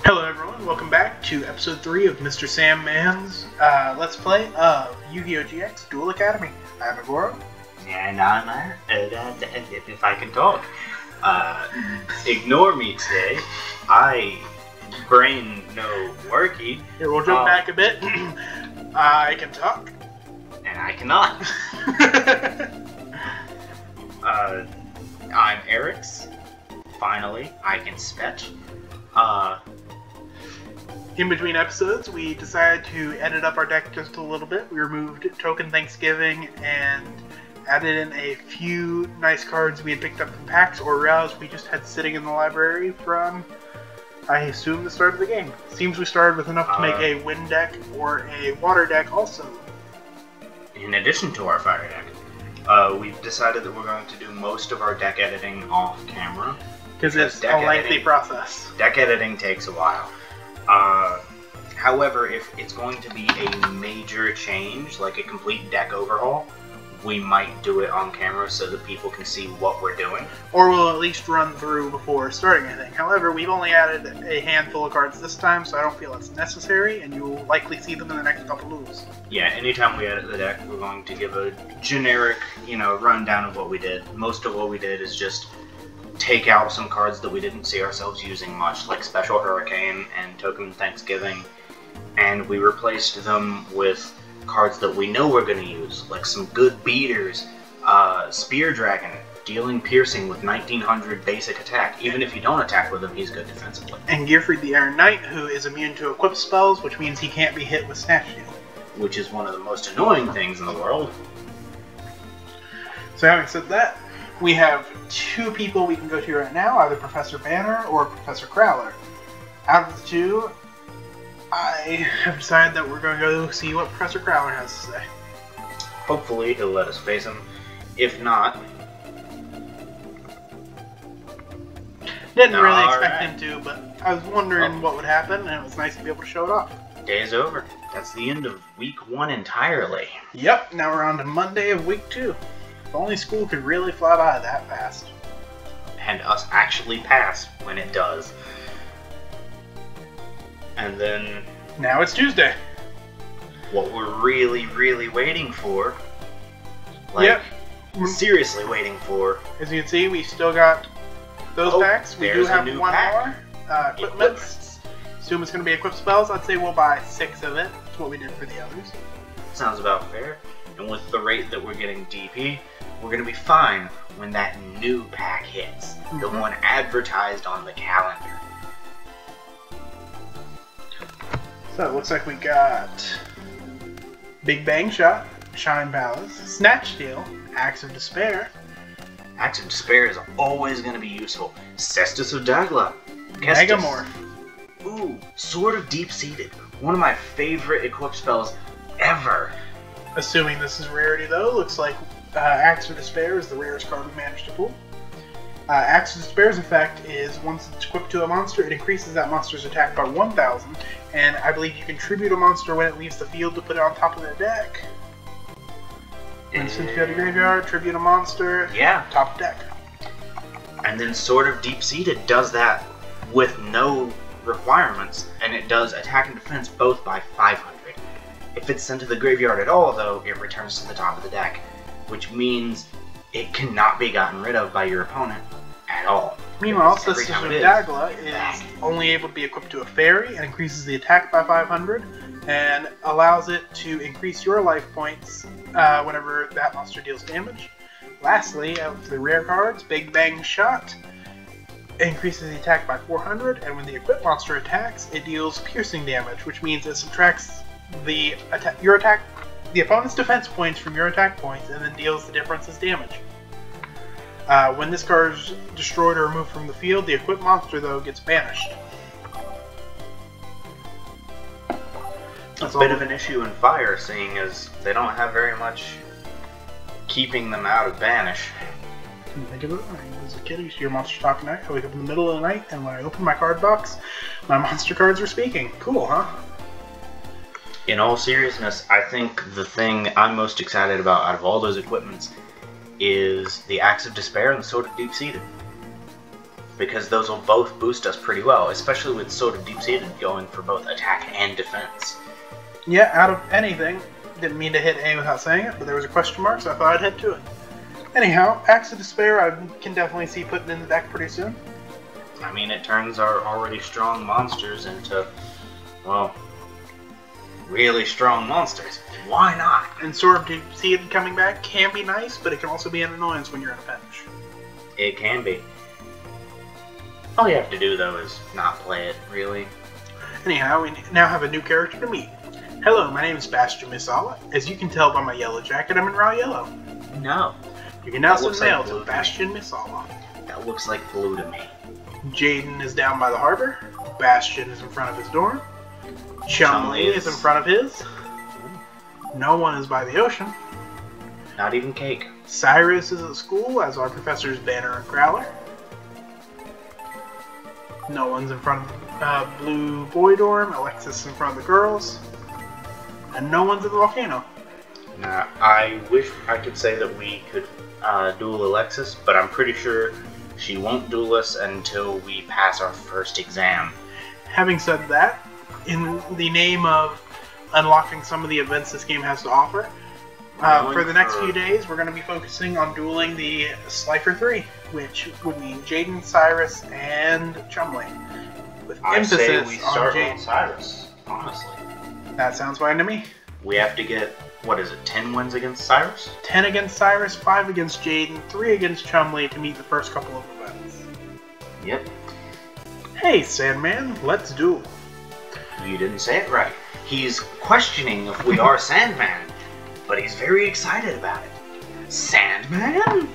Hello everyone, welcome back to episode 3 of Mr. Sandman's Let's Play of Yu-Gi-Oh! GX Duel Academy. I'm Ugoro. And I'm if I can talk. Ignore me today. Brain no worky. Here, we'll jump back a bit. I can talk. And I cannot. I'm Aerix. Finally, I can sketch. In between episodes, we decided to edit up our deck just a little bit. We removed Token Thanksgiving and added in a few nice cards we had picked up from packs or rares we just had sitting in the library from, I assume, the start of the game. Seems we started with enough to make a wind deck or a water deck also. In addition to our fire deck, we've decided that we're going to do most of our deck editing off camera. Because it's a lengthy process. Deck editing takes a while. However, if it's going to be a major change, like a complete deck overhaul, we might do it on camera so that people can see what we're doing. Or we'll at least run through before starting anything. However, we've only added a handful of cards this time, so I don't feel it's necessary, and you'll likely see them in the next couple moves. Yeah, anytime we edit the deck, we're going to give a generic, rundown of what we did. Most of what we did is just take out some cards that we didn't see ourselves using much, like Special Hurricane and Token Thanksgiving, and we replaced them with cards that we know we're going to use, like some good beaters, Spear Dragon, dealing piercing with 1900 basic attack. Even if you don't attack with him, he's good defensively. And Gearfried the Iron Knight, who is immune to equip spells, which means he can't be hit with Snatch Steal. Which is one of the most annoying things in the world. So having said that, we have two people we can go to right now, either Professor Banner or Professor Crowler. Out of the two, I have decided that we're going to go see what Professor Crowler has to say. Hopefully he'll let us face him. If not... Didn't really expect him to, but I was wondering what would happen, and it was nice to be able to show it off. Day's over. That's the end of week 1 entirely. Yep, now we're on to Monday of week 2. If only school could really fly by that fast. And us actually pass when it does. And then... now it's Tuesday. What we're really waiting for... like, seriously waiting for... as you can see, we still got those packs. We do have one more. Equipments. Assume it's going to be equip spells. I'd say we'll buy 6 of it. That's what we did for the others. Sounds about fair. And with the rate that we're getting DP, we're going to be fine when that new pack hits. The one advertised on the calendar. So it looks like we got Big Bang Shot, Shine Palace, Snatch Steal, Axe of Despair. Axe of Despair is always going to be useful. Cestus of Dagla. Megamorph. Ooh, Sword of Deep-Seated. One of my favorite equip spells ever. Assuming this is rarity though, looks like Axe of Despair is the rarest card we managed to pull. Axe of Despair's effect is once it's equipped to a monster, it increases that monster's attack by 1,000, and I believe you can tribute a monster when it leaves the field to put it on top of the deck. Instant go to graveyard, tribute a monster, top of deck. And then Sword of Deep-Seated does that with no requirements, and it does attack and defense both by 500. If it's sent to the graveyard at all, though, it returns to the top of the deck, which means it cannot be gotten rid of by your opponent at all. Meanwhile, Cestus of Dagla is only able to be equipped to a fairy and increases the attack by 500 and allows it to increase your life points whenever that monster deals damage. Lastly, of the rare cards, Big Bang Shot increases the attack by 400, and when the equipped monster attacks, it deals piercing damage, which means it subtracts the opponent's defense points from your attack points and then deals the difference as damage. When this card is destroyed or removed from the field, the equipped monster, though, gets banished. That's a bit of an issue in Fire, seeing as they don't have very much keeping them out of banish. Think of it, when I was a kid, I used to hear monsters talk at night. I wake up in the middle of the night, and when I open my card box, my monster cards are speaking. Cool, huh? In all seriousness, I think the thing I'm most excited about out of all those equipments is the Axe of Despair and the Sword of Deep-Seated. because those will both boost us pretty well, especially with Sword of Deep-Seated going for both attack and defense. Yeah, out of anything, didn't mean to hit A without saying it, but there was a question mark, so I thought I'd head to it. Anyhow, Axe of Despair I can definitely see putting in the deck pretty soon. I mean, it turns our already strong monsters into, well, really strong monsters. Why not? And Sword of Deep-Seated coming back can be nice, but it can also be an annoyance when you're in a pinch. It can be. All you have to do, though, is not play it, really. Anyhow, we now have a new character to meet. Hello, my name is Bastion Misala. As you can tell by my yellow jacket, I'm in raw yellow. No. You can now send like mail to Bastion Misala. That looks like blue to me. Jaden is down by the harbor. Bastion is in front of his dorm. Chumley is in front of his. No one is by the ocean. Not even Cake. Cyrus is at school, as are Professors Banner and Crowler. No one's in front of Blue Boy Dorm. Alexis is in front of the girls. And no one's at the volcano. Now, I wish I could say that we could duel Alexis, but I'm pretty sure she won't duel us until we pass our first exam. Having said that, in the name of unlocking some of the events this game has to offer, for the next few days we're going to be focusing on dueling the Slifer 3, which would mean Jaden, Cyrus, and Chumley. With emphasis we on start Jaden. on Cyrus, honestly. That sounds fine to me. We have to get, what is it, 10 wins against Cyrus? 10 against Cyrus, 5 against Jaden, 3 against Chumley to meet the first couple of events. Yep. Hey, Sandman, let's duel. You didn't say it right. He's questioning if we are Sandman, but he's very excited about it. Sandman?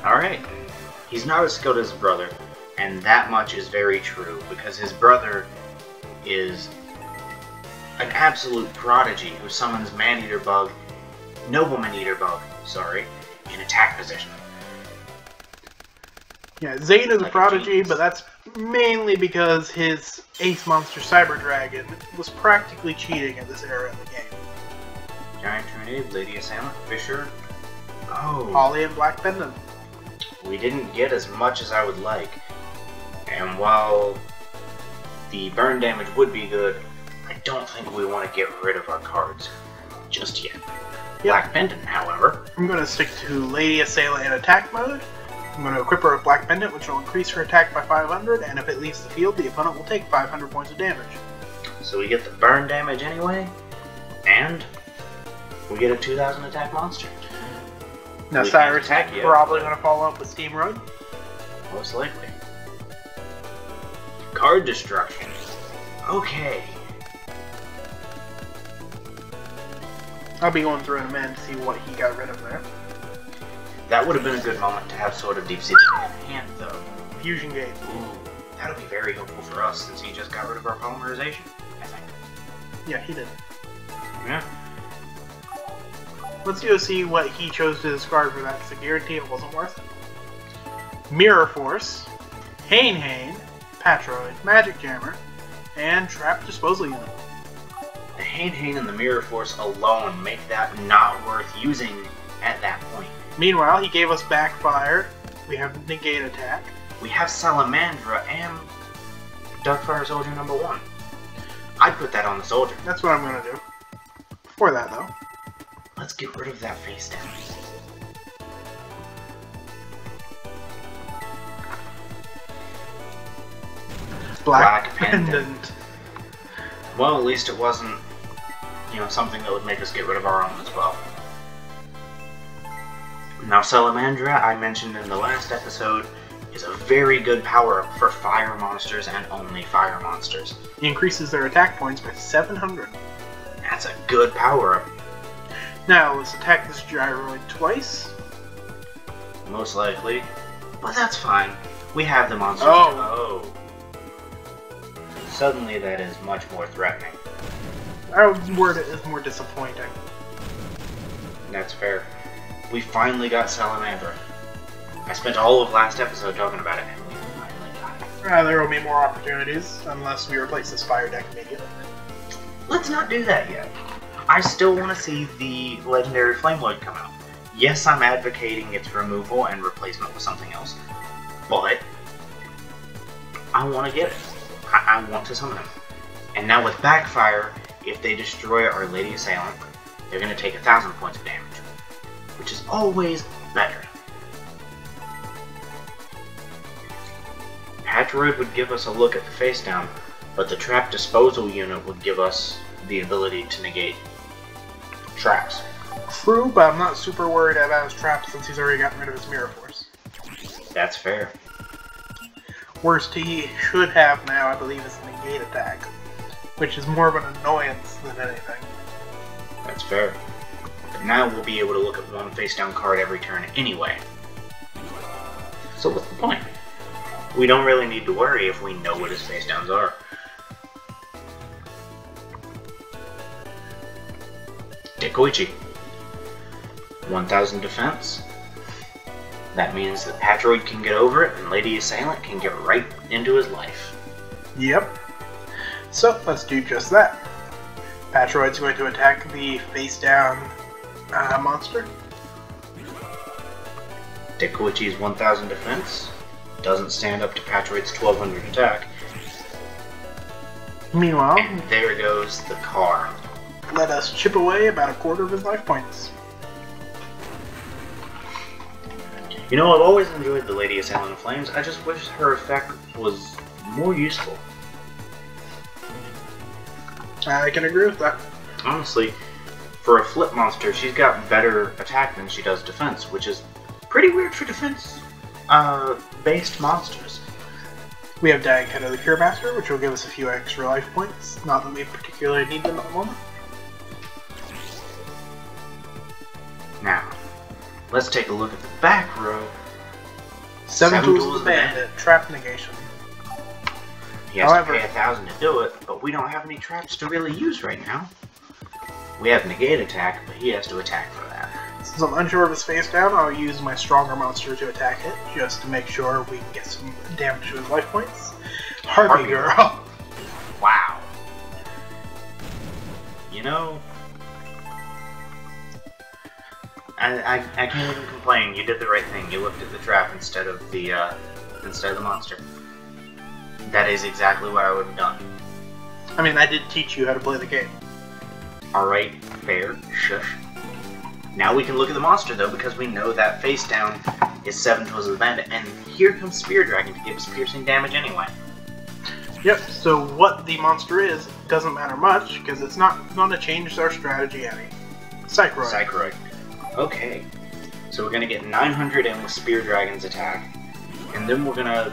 Alright. He's not as skilled as his brother, and that much is very true, because his brother is an absolute prodigy who summons Man-Eater Bug, Nobleman-Eater Bug, sorry, in attack position. Yeah, Zane is a Like prodigy, a but that's mainly because his Ace Monster Cyber Dragon was practically cheating at this era in the game. Giant Tornado, Lady Assailant, Fisher. Oh. Holly and Black Pendant. We didn't get as much as I would like. And while the burn damage would be good, I don't think we want to get rid of our cards just yet. Black Pendant, however. I'm going to stick to Lady Assailant in attack mode. I'm going to equip her with Black Pendant, which will increase her attack by 500, and if it leaves the field, the opponent will take 500 points of damage. So we get the burn damage anyway, and we get a 2000 attack monster. Now We Cyrus can't is attack yet, probably but- going to follow up with Steam Road. Most likely. Card destruction. Okay. I'll be going through in a minute to see what he got rid of there. That would have been a good moment to have Sword of Deep-Seated in hand, though. Fusion Gate. Ooh, that'll be very helpful for us since he just got rid of our polymerization, I think. Yeah, he did. Yeah. Let's go see what he chose to discard for that, because I guarantee it wasn't worth it. Mirror Force, Hane, Patroid, Magic Jammer, and Trap Disposal Unit. The Hane and the Mirror Force alone make that not worth using at that point. Meanwhile, he gave us Backfire. We have Negate Attack. We have Salamandra and Darkfire Soldier number 1. I'd put that on the Soldier. That's what I'm going to do. Before that, though, Let's get rid of that face down. Black Pendant. Pendant. Well, at least it wasn't, something that would make us get rid of our own as well. Now, Salamandra, I mentioned in the last episode, is a very good power-up for fire monsters and only fire monsters. He increases their attack points by 700. That's a good power-up. Now, let's attack this Gyroid twice. Most likely. But that's fine. We have the monsters. Oh. Suddenly that is much more threatening. I would word it as more disappointing. That's fair. We finally got Salamandra. I spent all of last episode talking about it, and we finally got it. There will be more opportunities, unless we replace this fire deck immediately. Let's not do that yet. I still want to see the legendary Flamelord come out. Yes, I'm advocating its removal and replacement with something else. but I want to get it. I want to summon him. And now with Backfire, if they destroy our Lady Assailant, they're going to take 1,000 points of damage, which is always better. Patroid would give us a look at the face down, but the trap disposal unit would give us the ability to negate traps. True, but I'm not super worried about his traps since he's already gotten rid of his Mirror Force. That's fair. Worst he should have now, I believe, is the negate attack, which is more of an annoyance than anything. That's fair. But now we'll be able to look at one face down card every turn anyway. So what's the point? We don't really need to worry if we know what his face downs are. Dekoichi. 1,000 defense. That means that Patroid can get over it and Lady Assailant can get right into his life. Yep. So, let's do just that. Patroid's going to attack the face-down monster. Dekoichi's 1,000 defense doesn't stand up to Patroid's 1,200 attack. Meanwhile, and there goes the car. Let us chip away about a quarter of his life points. You know, I've always enjoyed the Lady Assailant of Flames. I just wish her effect was more useful. I can agree with that. Honestly, for a flip monster, she's got better attack than she does defense, which is pretty weird for defense-based monsters. We have Dying Head of the Cure Master, which will give us a few extra life points. Not that we particularly need them at the moment. Now, let's take a look at the back row. Seven Tools of the Bandit, Trap Negation. He has to pay 1,000 to do it, but we don't have any traps to really use right now. We have Negate Attack, but he has to attack for that. Since I'm unsure of his face down, I'll use my stronger monster to attack it, just to make sure we can get some damage to his life points. Harpy Girl. Wow. You know, I can't even complain. You did the right thing. You looked at the trap instead of the monster. That is exactly what I would have done. I mean, I did teach you how to play the game. Alright, fair, shush. Now we can look at the monster, though, because we know that face down is 7 Tools of the Bandit, and here comes Spear Dragon to give us piercing damage anyway. Yep, so what the monster is doesn't matter much, because it's not going to change our strategy any. Psychroid. Psychroid. Okay. So we're going to get 900 in with Spear Dragon's attack, and then we're going to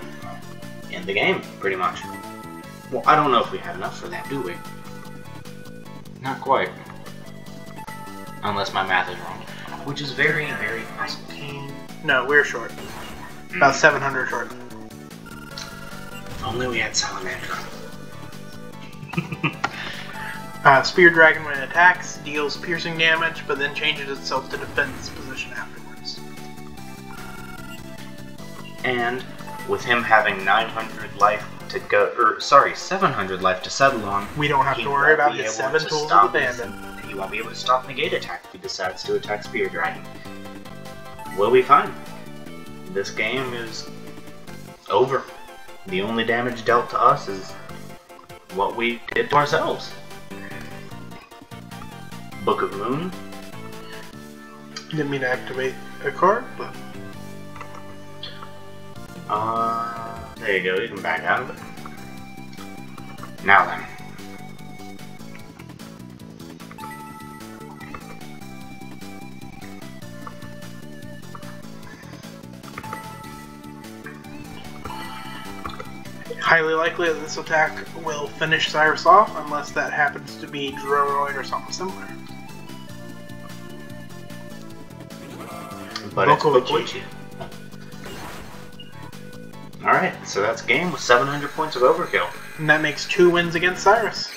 end the game, pretty much. Well, I don't know if we have enough for that, do we? Not quite. Unless my math is wrong. Which is very, very possible. No, we're short. About 700 short. If only we had Salamander. Spear Dragon, when it attacks, deals piercing damage, but then changes itself to defense position afterwards. And with him having 900 life to go, 700 life to settle on, we don't have to worry about his 7 Tools of the Bandit. He won't be able to stop Negate Attack if he decides to attack Spear Dragon. We'll be fine. This game is over. The only damage dealt to us is what we did to ourselves. Book of Moon. Didn't mean to activate a card, but... there you go, you can back out of it. Now then. Highly likely that this attack will finish Cyrus off, unless that happens to be Droroid or something similar. But it's Koichi. Alright, so that's a game with 700 points of overkill. And that makes 2 wins against Cyrus.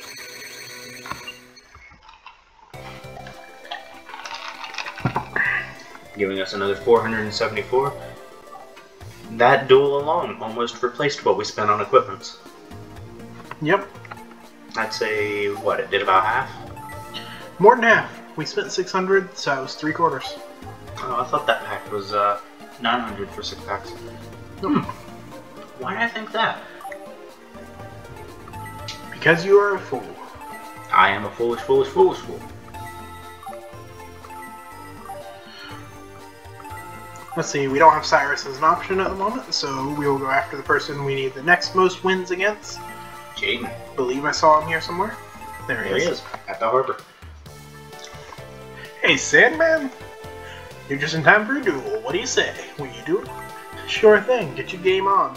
Giving us another 474. That duel alone almost replaced what we spent on equipments. Yep. I'd say, what, it did about half? More than half. We spent 600, so it was 3/4. Oh, I thought that pack was 900 for 6 packs. Nope. Why do I think that? Because you are a fool. I am a foolish, foolish, foolish fool. Let's see, we don't have Cyrus as an option at the moment, so we will go after the person we need the next most wins against. Jaden. I believe I saw him here somewhere. There he is. At the harbor. Hey, Sandman! You're just in time for a duel. What do you say? Will you do it? Sure thing. Get your game on.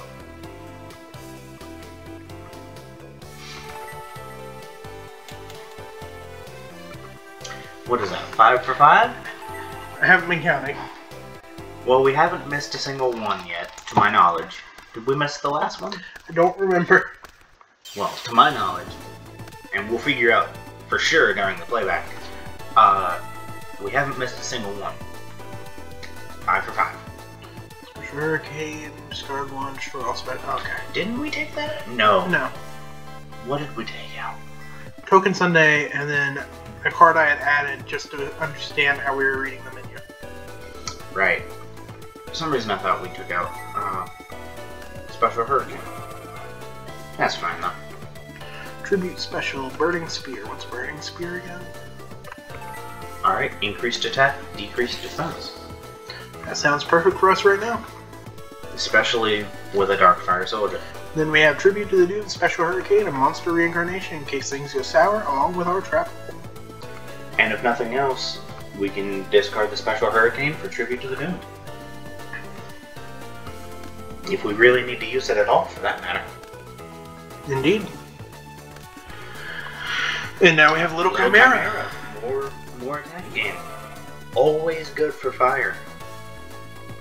What is that, 5 for 5? I haven't been counting. Well, we haven't missed a single one yet, to my knowledge. Did we miss the last one? I don't remember. Well, to my knowledge, and we'll figure out for sure during the playback, we haven't missed a single one. 5 for 5. Special Hurricane, discard one, destroy all spell. Okay. Didn't we take that? No. No. What did we take out? Token Sunday, and then a card I had added just to understand how we were reading the menu. Right. For some reason I thought we took out Special Hurricane. That's fine though. Tribute Special, Burning Spear. What's Burning Spear again? Alright, increased attack, decreased defense. That sounds perfect for us right now. Especially with a Darkfire Soldier. Then we have Tribute to the Dude, Special Hurricane, and Monster Reincarnation in case things go sour, along with our trap. And if nothing else, we can discard the Special Hurricane for Tribute to the Doomed. If we really need to use it at all, for that matter. Indeed. And now we have Little Chimera. More attack game. Always good for fire.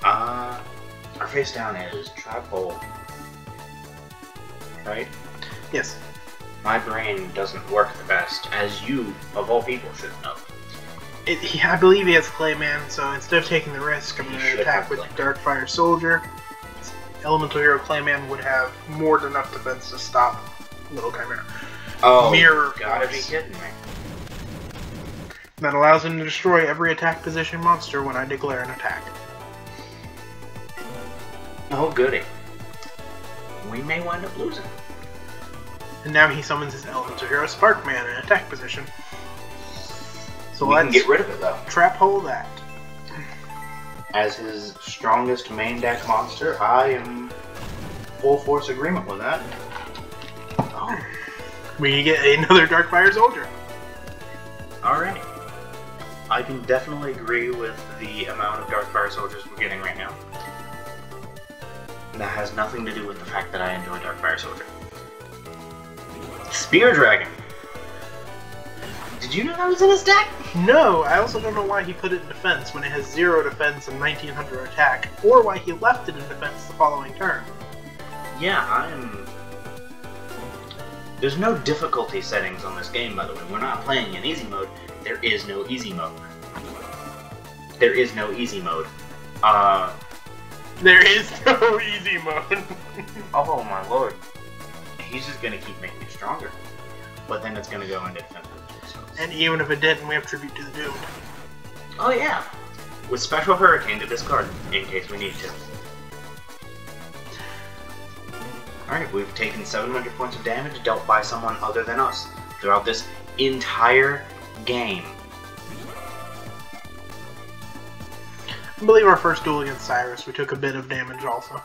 Our face down is Trap Hole. Right? Yes. My brain doesn't work the best, as you, of all people, should know. I believe he has Clayman, so instead of taking the risk, I'm going to attack with Darkfire Soldier. Elemental Hero Clayman would have more than enough defense to stop Little Chimera. Oh, Mirror gotta Force. be kidding me. That allows him to destroy every attack position monster when I declare an attack. Oh, goody. We may wind up losing. And now he summons his Elemental Hero Sparkman in attack position. So We let's can get rid of it, though. trap hole that. As his strongest main deck monster, I am full force agreement with that. Oh. We get another Darkfire Soldier. Alright. I can definitely agree with the amount of Darkfire Soldiers we're getting right now. That has nothing to do with the fact that I enjoy Darkfire Soldier. Spear Dragon! Did you know that was in his deck? No, I also don't know why he put it in defense when it has 0 defense and 1900 attack, or why he left it in defense the following turn. Yeah, There's no difficulty settings on this game, by the way. We're not playing in easy mode. There is no easy mode. There is no easy mode. There is no easy mode. Oh my lord. He's just gonna keep making it stronger. But then it's gonna go into defensive. So. And even if it didn't, we have Tribute to the Doomed. Oh yeah. With Special Hurricane to discard in case we need to. Alright, we've taken 700 points of damage dealt by someone other than us throughout this entire game. I believe our first duel against Cyrus, we took a bit of damage also.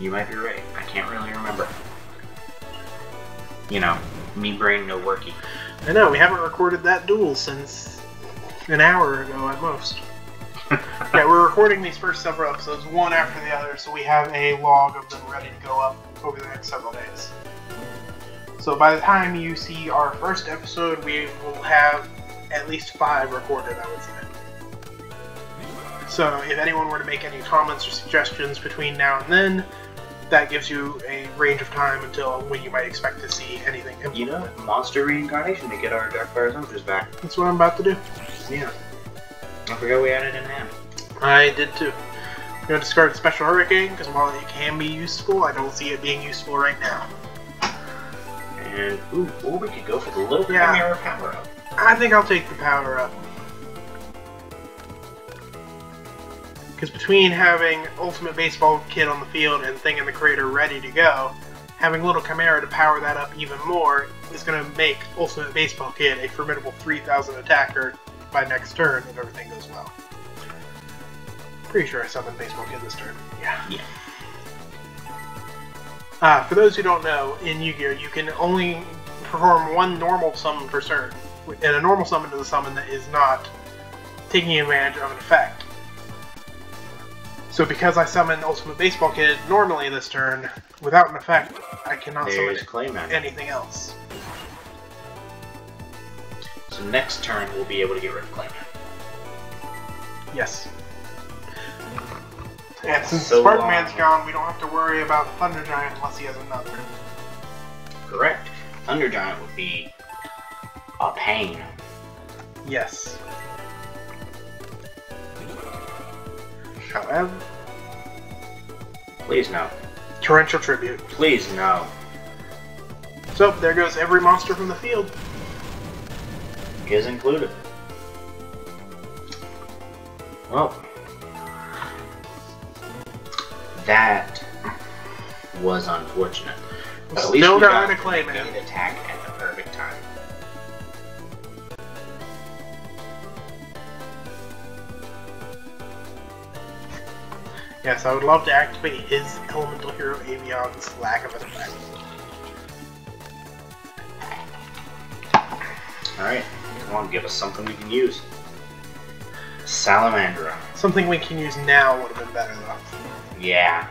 You might be right. I can't really remember. You know, me brain no worky. I know, we haven't recorded that duel since an hour ago at most. Yeah, we're recording these first several episodes, one after the other, so we have a log of them ready to go up over the next several days. So by the time you see our first episode, we will have at least 5 recorded, I would say. So if anyone were to make any comments or suggestions between now and then, that gives you a range of time until when you might expect to see anything implemented. You know, monster reincarnation to get our Darkfire Soldiers back. That's what I'm about to do. Yeah. I forgot we had it in hand. I did too. I'm going to discard Special Hurricane, because while it can be useful, I don't see it being useful right now. And, ooh, or we could go for the Little Chimera power-up. I think I'll take the power up. Because between having Ultimate Baseball Kid on the field and Thing in the Crater ready to go, having Little Chimera to power that up even more is going to make Ultimate Baseball Kid a formidable 3,000 attacker by next turn if everything goes well. Pretty sure I summoned Baseball Kid this turn. Yeah. For those who don't know, in Yu-Gi-Oh! You can only perform one normal summon per turn, and a normal summon is a summon that is not taking advantage of an effect. So because I summon Ultimate Baseball Kid normally this turn, without an effect, I cannot summon anything else. So next turn we'll be able to get rid of Clayman. Yes. And since Spartan Man's gone, we don't have to worry about Thunder Giant unless he has another. Correct. Thunder Giant would be a pain. Yes. However... Please no. Torrential Tribute. Please no. So, there goes every monster from the field. Is included. Well... That was unfortunate. But at least we got to make an attack at the perfect time. Yes, I would love to activate his Elemental Hero Avion's lack of an effect. Alright, come on, give us something we can use. Salamandra. Something we can use now would have been better, though. Yeah.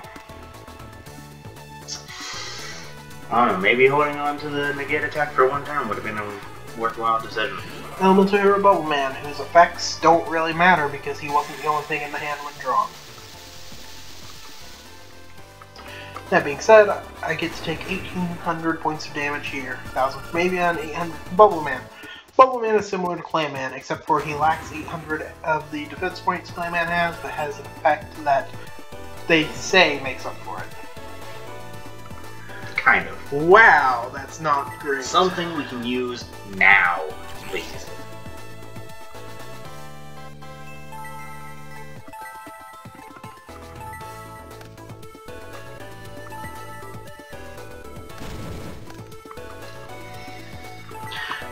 I don't know, maybe holding on to the negate attack for one turn would have been a worthwhile decision. Elemental Hero Bubble Man, whose effects don't really matter because he wasn't the only thing in the hand when drawn. That being said, I get to take 1,800 points of damage here, 1,000 from Avian, 800 from Bubble Man. Bubble Man is similar to Clayman, except for he lacks 800 of the defense points Clayman has, but has an effect that they say makes up for it. Kind of. Wow, that's not great. Something we can use now, please.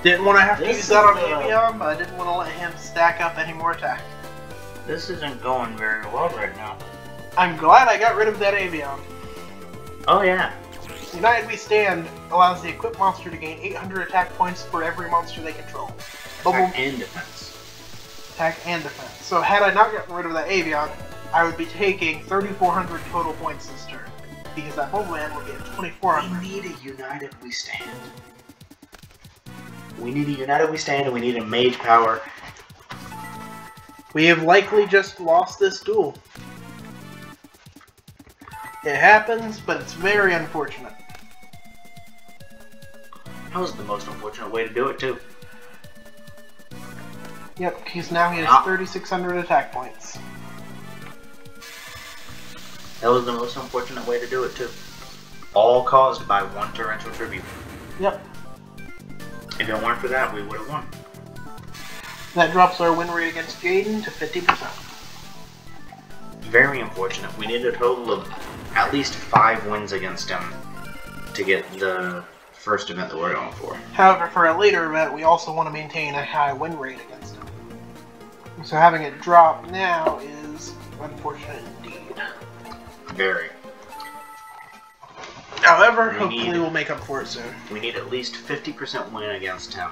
Didn't want to have to use that on Avion, but I didn't want to let him stack up any more attack. This isn't going very well right now. I'm glad I got rid of that Avion. Oh yeah. United We Stand allows the equipped monster to gain 800 attack points for every monster they control. Attack and defense. Attack and defense. So had I not gotten rid of that Avion, I would be taking 3,400 total points this turn. Because that Bubble Man would get 2,400. We need a United We Stand. We need a United We Stand and we need a Mage Power. We have likely just lost this duel. It happens, but it's very unfortunate. That was the most unfortunate way to do it, too. Yep, because now he has 3,600 attack points. That was the most unfortunate way to do it, too. All caused by one Torrential Tribute. Yep. If it weren't for that, we would have won. That drops our win rate against Jaden to 50%. Very unfortunate. We need a total of at least 5 wins against him to get the first event that we're going for. However, for a later event, we also want to maintain a high win rate against him. So having it drop now is unfortunate indeed. Very. However, hopefully we'll make up for it soon. We need at least 50% win against him.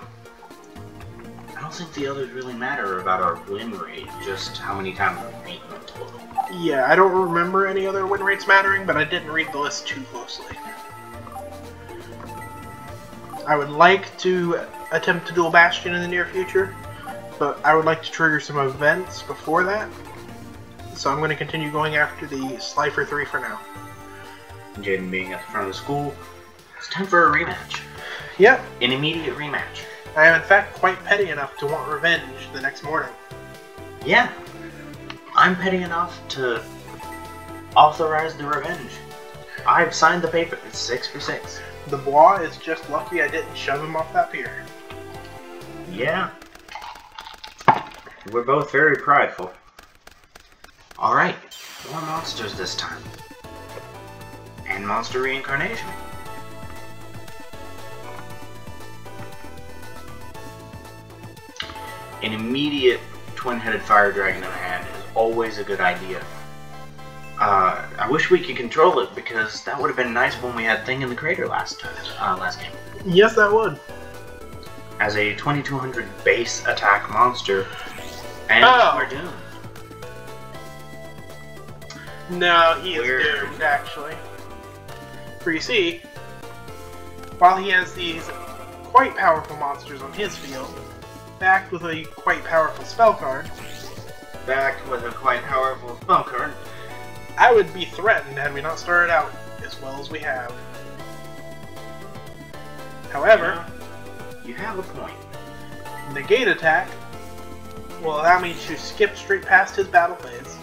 I don't think the others really matter about our win rate, just how many times we've beaten them total. Yeah, I don't remember any other win rates mattering, but I didn't read the list too closely. I would like to attempt to duel Bastion in the near future, but I would like to trigger some events before that. So I'm going to continue going after the Slifer 3 for now. Jaden being at the front of the school, it's time for a rematch. Yep. An immediate rematch. I am in fact quite petty enough to want revenge the next morning. Yeah. I'm petty enough to authorize the revenge. I've signed the paper. It's 6 for 6. The Bois is just lucky I didn't shove him off that pier. Yeah. We're both very prideful. Alright, more monsters this time. And monster reincarnation. An immediate twin-headed fire dragon in the hand is always a good idea. I wish we could control it, because that would have been nice when we had Thing in the Crater last game. Yes, that would. As a 2200 base attack monster, and we're doomed. No, he is doomed, actually. For you see, while he has these quite powerful monsters on his field, backed with a quite powerful spell card, I would be threatened had we not started out as well as we have. However, you have a point. Negate attack will allow me to skip straight past his battle phase.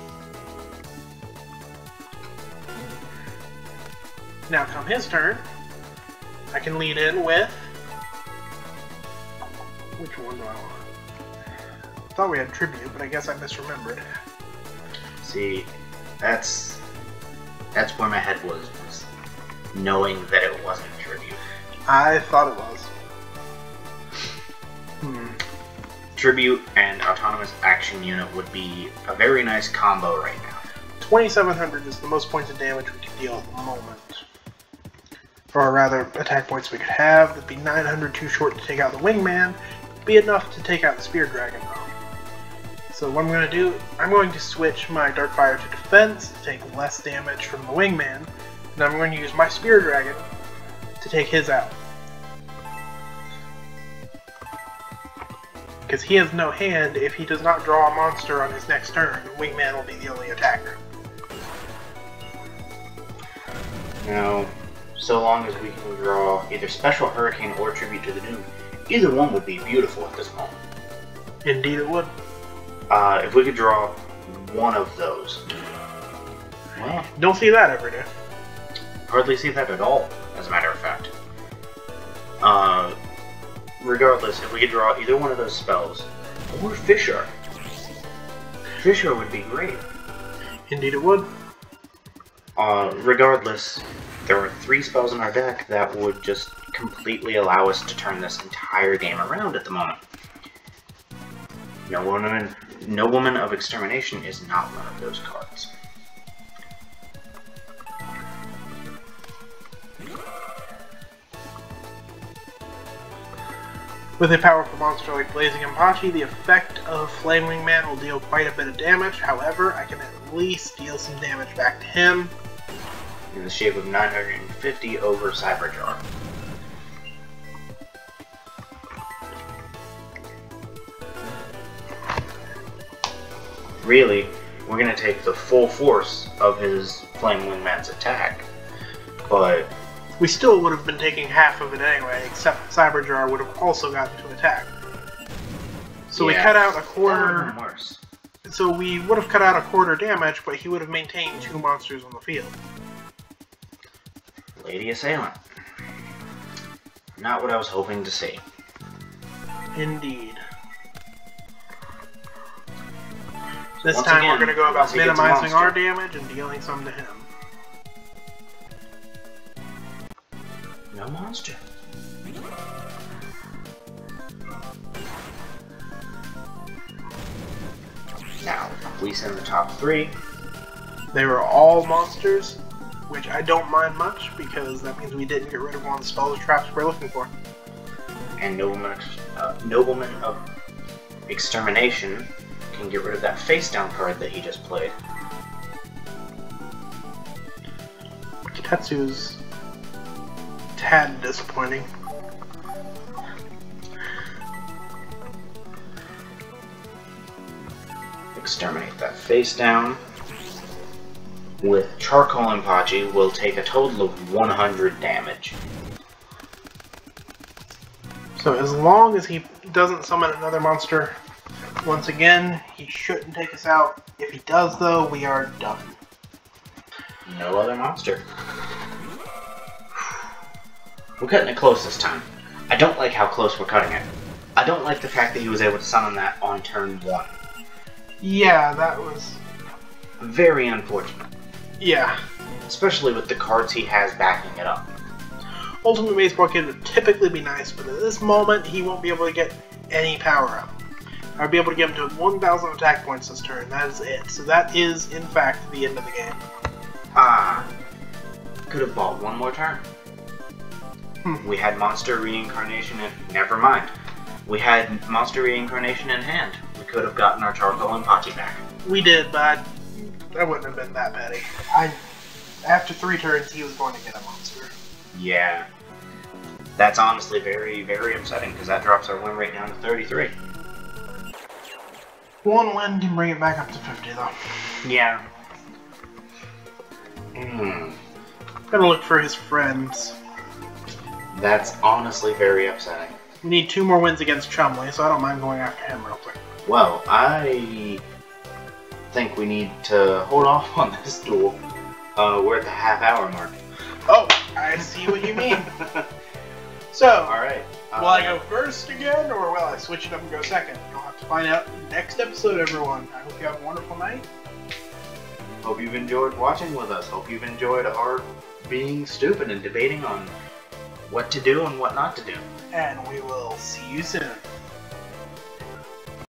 Now come his turn, I can lead in with... Which one do I want? I thought we had Tribute, but I guess I misremembered. See, that's where my head was knowing that it wasn't Tribute. I thought it was. Tribute and Autonomous Action Unit would be a very nice combo right now. 2700 is the most points of damage we can deal at the moment. Or rather, attack points we could have. That'd be 900 too short to take out the Wingman. It'd be enough to take out the Spear Dragon, though. So what I'm going to do, I'm going to switch my Darkfire to defense to take less damage from the Wingman. And I'm going to use my Spear Dragon to take his out. Because he has no hand, if he does not draw a monster on his next turn, Wingman will be the only attacker. Now, so long as we can draw either Special Hurricane or Tribute to the Doom, either one would be beautiful at this moment. Indeed it would. If we could draw one of those. Well, don't see that every day. Hardly see that at all, as a matter of fact. Regardless, if we could draw either one of those spells, or Fissure. Fissure would be great. Indeed it would. Regardless, there are 3 spells in our deck that would just completely allow us to turn this entire game around at the moment. Nobleman of Extermination is not one of those cards. With a powerful monster like Blazing Impachi, the effect of Flame Wingman will deal quite a bit of damage. However, I can at least deal some damage back to him. In the shape of 950 over Cyberjar. Really, we're going to take the full force of his Flame Wingman's attack, but... We still would have been taking half of it anyway, except Cyberjar would have also gotten to attack. So yeah, we cut out a quarter... That would have been worse. So we would have cut out a quarter damage, but he would have maintained 2 monsters on the field. Lady Assailant. Not what I was hoping to see. Indeed. This time we're going to go about minimizing our damage and dealing some to him. No monster. Now, we send the top 3. They were all monsters, which I don't mind much, because that means we didn't get rid of one of the spells or traps we're looking for. And Nobleman of Extermination can get rid of that face-down card that he just played. Kitetsu's a tad disappointing. Exterminate that face-down. With Charcoal Impachi, we'll take a total of 100 damage. So as long as he doesn't summon another monster once again, he shouldn't take us out. If he does, though, we are done. No other monster. We're cutting it close this time. I don't like how close we're cutting it. I don't like the fact that he was able to summon that on turn 1. Yeah, that was... Very unfortunate. Yeah. Especially with the cards he has backing it up. Ultimate Baseball Kid would typically be nice, but at this moment, he won't be able to get any power up. I'd be able to get him to 1,000 attack points this turn. That is it. So that is, in fact, the end of the game. Could have bought one more turn. We had Monster Reincarnation in... Never mind. We had Monster Reincarnation in hand. We could have gotten our Charcoal and Pachi back. We did, but I wouldn't have been that petty. After 3 turns, he was going to get a monster. Yeah. That's honestly very, very upsetting, because that drops our win rate down to 33. One win can bring it back up to 50, though. Yeah. Gonna look for his friends. That's honestly very upsetting. We need 2 more wins against Chumley, so I don't mind going after him real quick. Well, I think we need to hold off on this duel. We're at the half-hour mark. Oh, I see what you mean. So, alright. Will I go first again, or will I switch it up and go second? You'll have to find out next episode, everyone. I hope you have a wonderful night. Hope you've enjoyed watching with us. Hope you've enjoyed our being stupid and debating on what to do and what not to do. And we will see you soon.